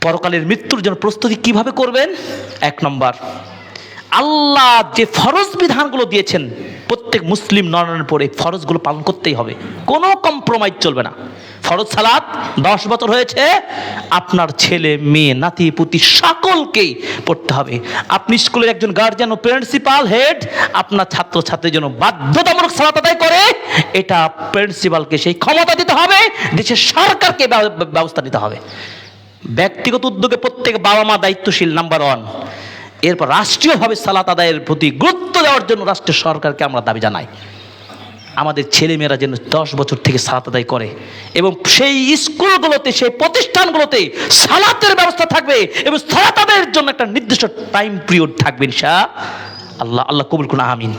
পরকালের মৃত্যুর জন্য প্রস্তুতি কিভাবে করবেন? 1 নম্বর, আল্লাহ যে ফরজ বিধানগুলো দিয়েছেন প্রত্যেক মুসলিম নরনারীর পরে ফরজগুলো পালন করতেই হবে, কোনো কম্প্রোমাইজ চলবে না। ফরজ সালাত 10 বছর হয়েছে, আপনার ছেলে মেয়ে নাতি পুতি সকলকেই পড়তে হবে। আপনি স্কুলের একজন গার্জিয়ান ও প্রিন্সিপাল হেড, আপনার ছাত্র ছাত্রীর জন্য বাধ্যতামূলক সালাত আদায় করে, এটা প্রিন্সিপালকে সেই ক্ষমতা দিতে হবে, দেশের সরকারকে ব্যবস্থা নিতে হবে। ব্যক্তিগত উদ্যোগে প্রত্যেক বাবা মা দায়িত্বশীল, নাম্বার 1। এরপর রাষ্ট্রীয়ভাবে সালাত আদায়ের প্রতি গুরুত্ব দেওয়ার জন্য রাষ্ট্রীয় সরকারকে আমরা দাবি জানাই। আমাদের ছেলেমেয়েরা যেন 10 বছর থেকে সালাত আদায় করে এবং সেই স্কুলগুলোতে সেই প্রতিষ্ঠানগুলোতে সালাতের ব্যবস্থা থাকবে এবং সালাত আদায়ের জন্য একটা নির্দিষ্ট টাইম পিরিয়ড থাকবে ইনশাআল্লাহ। আল্লাহ কবুল করুন, আমিন।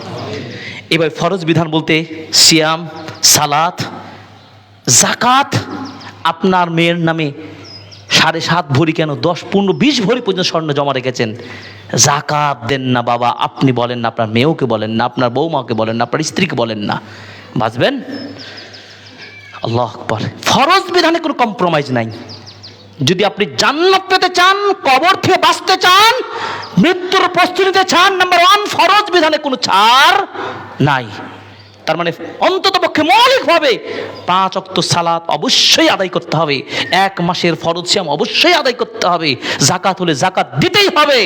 এবার ফরজ বিধান বলতে সিয়াম, সালাত, যাকাত। আপনার মেয়ের নামে 7.5 ভরি কেন 10, 15, 20 ভরি পর্যন্ত স্বর্ণ জমা রেখেছেন, যাকাত দেন না বাবা। আপনি বলেন না, আপনার মেয়েকে বলেন না, আপনার বৌমাকে বলেন না, আপনার স্ত্রীকে বলেন না, বাঁচবেন। আল্লাহু আকবার। ফরজ বিধানে কোনো কম্প্রোমাইজ নাই। যদি আপনি জান্নাত পেতে চান, কবর থেকে বাঁচতে চান, মৃত্যুর প্রস্তুতি নিতে চান, নাম্বার 1 ফরজ বিধানে কোনো ছাড় নাই। তার মানে অন্তত পক্ষে মৌলিকভাবে 5 ওয়াক্ত সালাত অবশ্যই আদায় করতে হবে, 1 মাসের ফরজ সিয়াম অবশ্যই আদায় করতে হবে, যাকাত হলে যাকাত দিতেই হবে,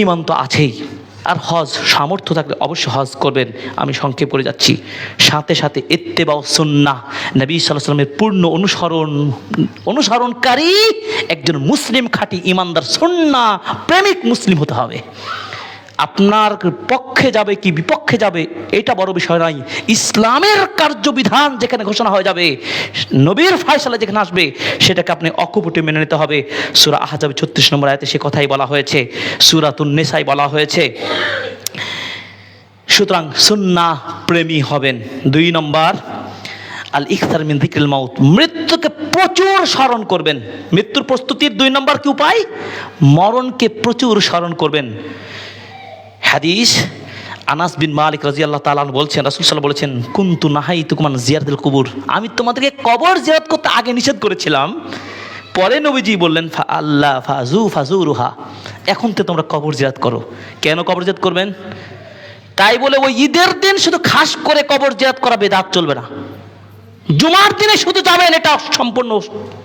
ঈমান তো আছেই। আর হজ সামর্থ্য থাকলে অবশ্যই হজ করবেন। আমি সংক্ষেপ করে যাচ্ছি। সাথে সাথে ইত্তেবাউ সুন্নাহ, নবী সাল্লাল্লাহু আলাইহি ওয়াসাল্লামের পূর্ণ অনুসরণকারী একজন মুসলিম, খাঁটি ঈমানদার সুন্নাহ প্রেমিক মুসলিম হতে হবে। আপনার পক্ষে যাবে কি বিপক্ষে যাবে এটা বড় বিষয় নয়। ইসলামের কার্যবিধান যেখানে ঘোষণা হয়ে যাবে, নবীর ফয়সালা যেখানে আসবে, সেটাকে আপনি অকপটে মেনে নিতে হবে। সূরা আহজাব 36 নম্বর আয়াতে সে কথাই বলা হয়েছে, সূরাতুন নিসায় বলা হয়েছে। সুতরাং সুন্নাহ প্রেমী হবেন। 2 নম্বর, আল ইকতার মিন যিকরিল মাউত, মৃত্যুকে প্রচুর স্মরণ করবেন। মৃত্যুর প্রস্তুতির 2 নম্বর কি উপায়? মরণকে প্রচুর স্মরণ করবেন। হাদিস, আনাস বিন মালিক রাদিয়াল্লাহু তাআলা আনহু বলছেন, রাসূল সাল্লাল্লাহু আলাইহি ওয়াসাল্লাম বলেছেন, কুনতু নাহাইতুকুম আন জিয়ারাতিল কুবুর, আমি তোমাদেরকে কবর জিয়ারত করতে আগে নিষেধ করেছিলাম। পরে নবীজি বললেন, ফা আল্লাহ ফাজুরুহা, এখন তো তোমরা কবর জিয়ারত করো। কেন কবর জিয়ারত করবেন? তাই বলে ওই ঈদের দিন শুধু খাস করে কবর জিয়ারত করা বেদাত চলবে না। জুমার দিনে শুধু যাবেন, এটা সম্পূর্ণ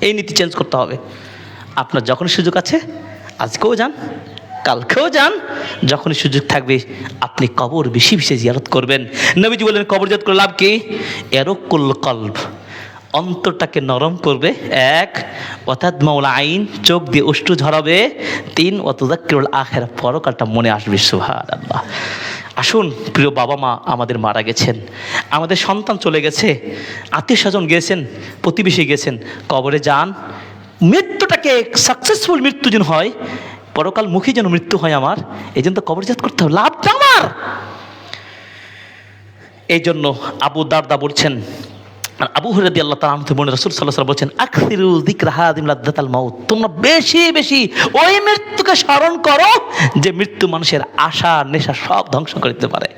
এই নীতি চেঞ্জ করতে হবে। আপনার যখন সুযোগ আছে, আজকেও যান, কালকেও যান, যখনই সুযোগ থাকবে আপনি কবর বেশি বেশি জিয়ারত করবেন। নবীজি বললেন, কবর জিয়ারত করে লাভ কি? ইয়ারকুল কলব, অন্তরটাকে নরম করবে। 1, ওয়াতাদমাউল আইন, চোখ দিয়ে অশ্রু ঝরাবে। 3, ওয়াতুযাক্কিরুল আখিরা, পরকালটা মনে আসবে। সুবহানাল্লাহ। আসুন, প্রিয় বাবা মা আমাদের মারা গেছেন, আমাদের সন্তান চলে গেছে, আত্মীয় স্বজন গেছেন, প্রতিবেশী গেছেন, কবরে যান। মৃত্যুটাকে সাকসেসফুল মৃত্যু যেন হয়, পরকাল মুখী যেন মৃত্যু হয় আমার, এই জন্য তো কবর জিয়ারত করতে হবে, লাভটা আমার। এই জন্য আবু দারদা বলছেন, আবু হুরায়রা রাদিয়াল্লাহু তাআলা আনহু বলেন, রাসূল সাল্লাল্লাহু আলাইহি ওয়াসাল্লাম বলছেন, আকসিরু যিকরা হাদিম লাদ্দাতাল মাউত, তোমরা বেশি বেশি ওই মৃত্যুকে স্মরণ করো যে মৃত্যু মানুষের আশা নেশা সব ধ্বংস করে দিতে পারে।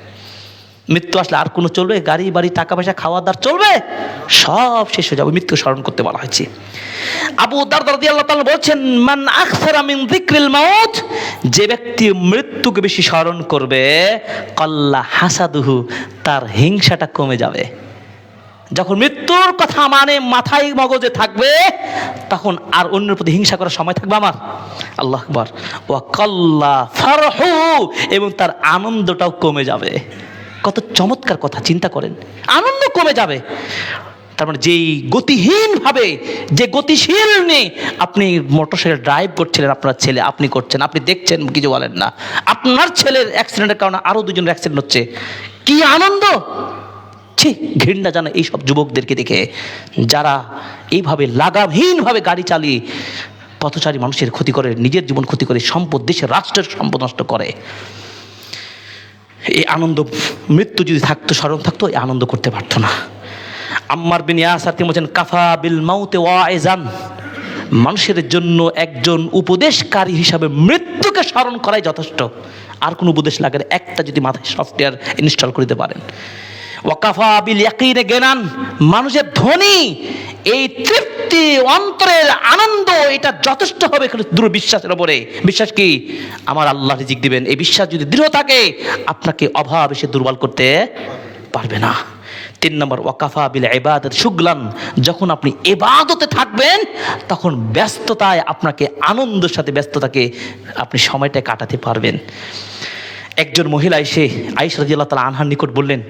মৃত্যু আসলে আর কোনো চলবে? গাড়ি বাড়ি টাকা পয়সা খাওয়া দাওয়া চলবে? সব শেষ হয়ে যাবে। মৃত্যু স্মরণ করতে বলা হয়েছে। আবু দারদা রাদিয়াল্লাহু তাআলা বলছেন, মান আকসারা মিন যিকরিল মাউত, যে ব্যক্তি মৃত্যুকে বেশি স্মরণ করবে, কাল্লা হাসাদুহু, তার হিংসাটা কমে যাবে। যখন মৃত্যুর কথা মানে মাথায় মগজে থাকবে, তখন আর অন্যের প্রতি হিংসা করার সময় থাকবে আমার। আল্লাহু আকবার। ওয়া কাল্লা ফারহু, এবং তার আনন্দটাও কমে যাবে। কত চমৎকার কথা, চিন্তা করেন, আনন্দ কমে যাবে। তার মানে যেই গতিহীনভাবে, যে গতিশীল নেই, আপনি মোটরসাইকেল ড্রাইভ করছিলেন, আপনার ছেলে, আপনি করছেন, আপনি দেখছেন, কিছু বলেন না, আপনার ছেলের অ্যাক্সিডেন্টের কারণে আরও 2 জনের অ্যাক্সিডেন্ট হচ্ছে, কি আনন্দ! ছি, ঘৃণা জানা এইসব যুবকদেরকে দেখে, যারা এইভাবে লাগামহীনভাবে গাড়ি চালিয়ে পথচারী মানুষের ক্ষতি করে, নিজের জীবন ক্ষতি করে, সম্পদ, দেশের রাষ্ট্রের সম্পদ নষ্ট করে। এই আনন্দ, মৃত্যু যদি থাকতো, স্মরণ থাকতো, এই আনন্দ করতে পারতো না। আম্মার বিন ইয়াসার তিনি বলেছেন, কাফা বিল মাউতে ওয়াইজান, মানুষের জন্য একজন উপদেশকারী হিসাবে মৃত্যুকে স্মরণ করাই যথেষ্ট, আর কোনো উপদেশ লাগে না। একটা যদি মাথায় সফটওয়্যার ইনস্টল করতে পারেন, ওয়াকাফা বিল ইয়াকিনে জ্ঞানান, মানুষের ধনী এই তৃপ্তি অন্তরের আনন্দ এটা যথেষ্ট হবে দৃঢ় বিশ্বাসের উপরে। বিশ্বাস কি? আমার আল্লাহ রিজিক দিবেন, এই বিশ্বাস যদি দৃঢ় থাকে আপনাকে অভাব এসে দুর্বল করতে পারবে না। 3 নম্বর ওয়াকাফা বিল ইবাদত শুগলান, যখন আপনি ইবাদতে থাকবেন তখন ব্যস্ততায় আপনাকে আনন্দের সাথে ব্যস্ততাকে আপনি সময়টা কাটাতে পারবেন। একজন মহিলা এসে আয়েশা রাদিয়াল্লাহু তাআলা আনহার নিকট বললেন,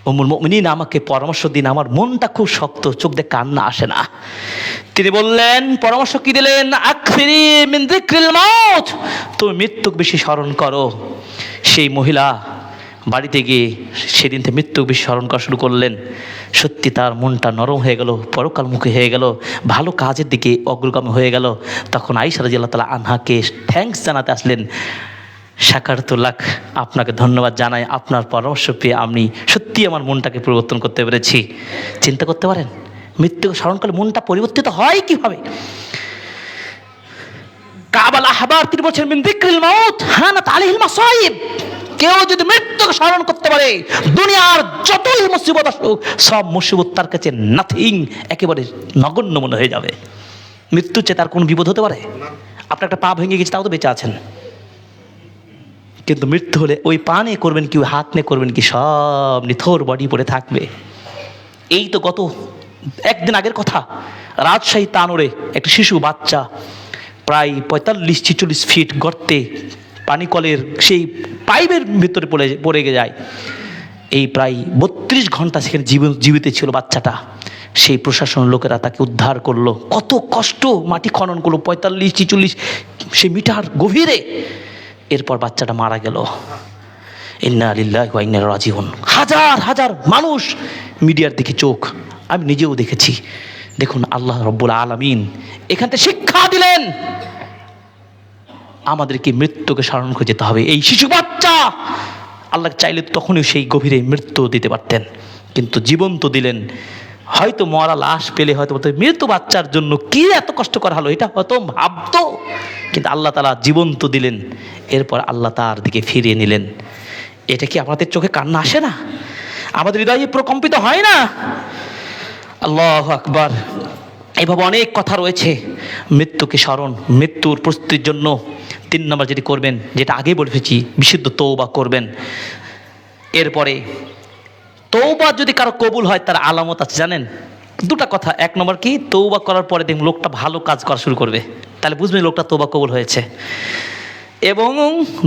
উম্মুল মুমিনিন আমাকে পরামর্শ দিন, আমার মনটা খুব শক্ত, চোখ দিয়ে কান্না আসে না। তিনি বললেন, পরামর্শ কি দিলেন? আকসিরি মিন যিকরিল মাউত, তুমি মৃত্যুকে বেশি স্মরণ করো। সেই মহিলা বাড়িতে গিয়ে সেদিন থেকে মৃত্যুকে বেশি স্মরণ করা শুরু করলেন। সত্যি তার মনটা নরম হয়ে গেল, পরকালমুখী হয়ে গেল, ভালো কাজের দিকে অগ্রগামী হয়ে গেল। তখন আয়েশা রাদিয়াল্লাহু তাআলা আনহাকে থ্যাঙ্কস জানাতে আসলেন, শাকারতুল্লাহ, আপনাকে ধন্যবাদ জানাই, আপনার পরামর্শ পেয়ে আমি সত্যি আমার মনটাকে পরিবর্তন করতে পেরেছি। চিন্তা করতে পারেন মৃত্যুকে স্মরণ করলে মনটা পরিবর্তিত হয় কিভাবে? কাবাল আহবার তিনি বলছেন, মিন যিকরিল মাউত হানাত আলাইহিল মাসাইব, কেউ যদি মৃত্যুকে স্মরণ করতে পারে দুনিয়ার যতই মুসিবত আসুক সব মুসিবত তার কাছে নাথিং, একেবারে নগণ্য মনে হয়ে যাবে। মৃত্যুর চেয়ে তার কোনো বিপদ হতে পারে? আপনার একটা পা ভেঙে গেছে, তাও তো বেঁচে আছেন, কিন্তু মৃত্যু হলে ওই পা নিয়ে করবেন কি, ওই হাত নিয়ে করবেন কি, সব নিথর বডি পড়ে থাকবে। এই তো গত একদিন আগের কথা, রাজশাহী তানোরে একটা শিশু বাচ্চা প্রায় 45-46 ফিট গর্তে পানি কলের সেই পাইপের ভিতরে পড়ে যায়। এই প্রায় 32 ঘন্টা সেখানে জীবিত ছিল বাচ্চাটা। সেই প্রশাসন লোকেরা তাকে উদ্ধার করলো, কত কষ্ট মাটি খনন করলো 45-46 সে মিটার গভীরে। এরপর বাচ্চাটা মারা গেল। ইন্না লিল্লাহি ওয়া ইন্না ইলাইহি রাজিউন। হাজার হাজার মানুষ মিডিয়ার দিকে চোখ, আমি নিজেও দেখেছি। দেখুন আল্লাহ রব্বুল আলামিন এখান থেকে শিক্ষা দিলেন আমাদেরকে মৃত্যুকে স্মরণ করে যেতে হবে। এই শিশু বাচ্চা আল্লাহ চাইলে তখনই সেই গভীরে মৃত্যু দিতে পারতেন, কিন্তু জীবন্ত দিলেন। হয়তো মরা লাশ পেলে হয়তো মৃত্যু বাচ্চার জন্য কি এত কষ্ট করা হলো এটা হয়তো ভাবতো, কিন্তু আল্লাহ তাআলা জীবন্ত দিলেন। এরপর আল্লাহ তার দিকে ফিরিয়ে নিলেন। এটা কি আমাদের চোখে কান্না আসে না? আমাদের হৃদয়ে প্রকম্পিত হয় না? আল্লাহু আকবার। এইভাবে অনেক কথা রয়েছে মৃত্যুকে স্মরণ, মৃত্যুর প্রস্তুতির জন্য 3 নম্বর যেটি করবেন, যেটা আগে বলেছি, বিশুদ্ধ তওবা করবেন। এরপরে তওবা যদি কারো কবুল হয় তার আলামত আছে জানেন? 2টা কথা। 1 নম্বর কি, তওবা করার পরে দেখুন লোকটা ভালো কাজ করা শুরু করবে, তাহলে বুঝবেন লোকটা তওবা কবুল হয়েছে। এবং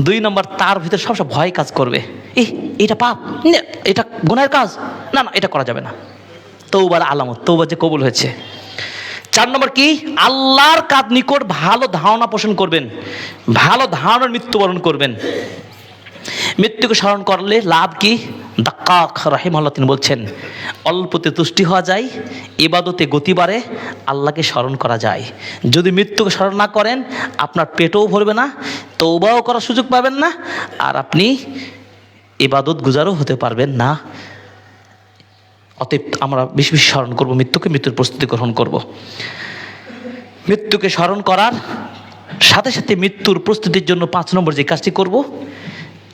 2 নম্বর, তার ভিতরে সবসময় ভয় কাজ করবে, এটা পাপ, এটা গুনাহের কাজ, না না এটা করা যাবে না। তওবার আলামত, তওবা যে কবুল হয়েছে। 4 নম্বর কি, আল্লাহর কাজ নিকট ভালো ধারণা পোষণ করবেন, ভালো ধারণার মৃত্যুবরণ করবেন। মৃত্যুকে স্মরণ করলে লাভ কি? দাক্কাক রাহিমাহুল্লাহ তিনি বলছেন, অল্পতে তুষ্টি হওয়া যায়, ইবাদতে গতি বাড়ে, আল্লাহকে স্মরণ করা যায়। যদি মৃত্যুকে স্মরণ না করেন আপনার পেটও ভরবে না, তওবাও করার সুযোগ পাবেন না, আর আপনি ইবাদত গুজারও হতে পারবেন না। অতএব আমরা বেশি বেশি স্মরণ করবো মৃত্যুকে, মৃত্যুর প্রস্তুতি গ্রহণ করব। মৃত্যুকে স্মরণ করার সাথে সাথে মৃত্যুর প্রস্তুতির জন্য 5 নম্বর যে কাজটি করব,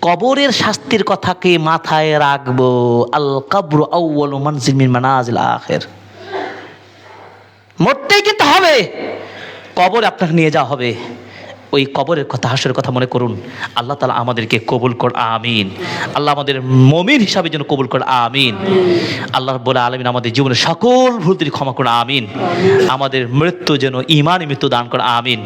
কবরের শাস্তির কথাকে মাথায় রাখবো। আল কবরু আউয়ালু মানজিল মিন মানাজিল আখির। মরতেই কিন্তু হবে, কবরে আপনাকে নিয়ে যাওয়া হবে। ওই কবরের কথা, হাসরের কথা মনে করুন। আল্লাহ তাআলা আমাদেরকে কবুল কর, আমিন। আল্লাহ আমাদের মুমিন হিসাবে যেন কবুল কর, আমিন। আল্লাহ রাব্বুল আলামিন আমাদের জীবনের সকল ভুল ত্রুটি ক্ষমা করুন, আমিন। আমাদের মৃত্যু যেন ঈমানি মৃত্যু দান কর, আমিন।